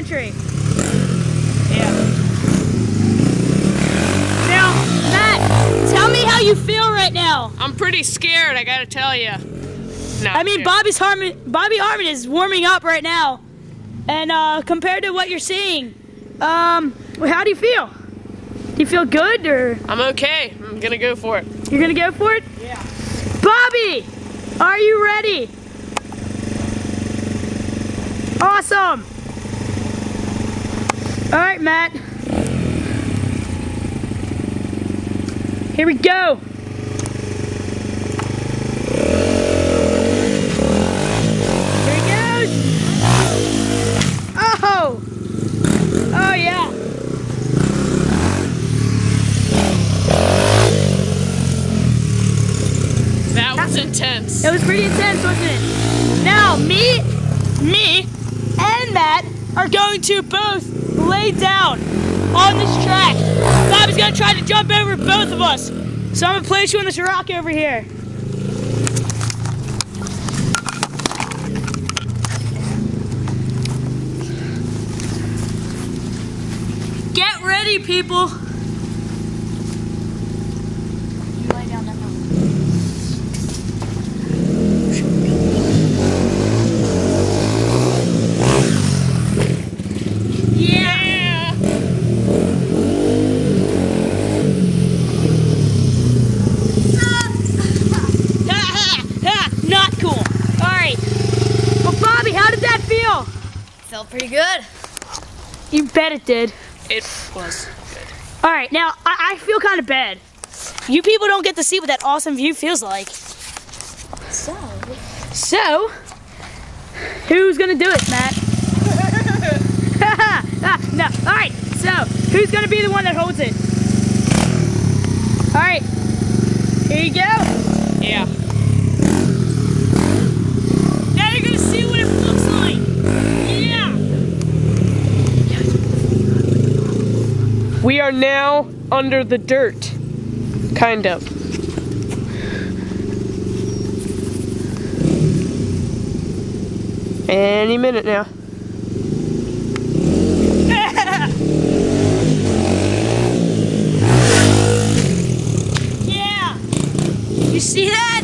entry. Yeah. Now, Matt, tell me how you feel right now. I'm pretty scared, I gotta tell you. No, I mean, Bobby Harmon is warming up right now. And compared to what you're seeing, how do you feel? Do you feel good, or? I'm okay. I'm gonna go for it. You're gonna go for it? Yeah. Bobby, are you ready? Awesome. All right, Matt. Here we go. Here he goes. Oh. Oh, yeah. That was intense. It was pretty intense, wasn't it? Now, me, and Matt are going to both lay down on this track. Bobby's gonna try to jump over both of us. So I'm gonna place you on this rock over here. Get ready, people. You lay down that hill. Yeah. Not cool. All right. Well, Bobby, how did that feel? Felt pretty good. You bet it did. It was good. All right, now I feel kind of bad. You people don't get to see what that awesome view feels like. So, who's gonna do it, Matt? No. All right. So, who's gonna be the one that holds it? All right. Here you go. Yeah. Now you're gonna see what it looks like. Yeah. We are now under the dirt. Kind of. Any minute now. Yeah. You see that?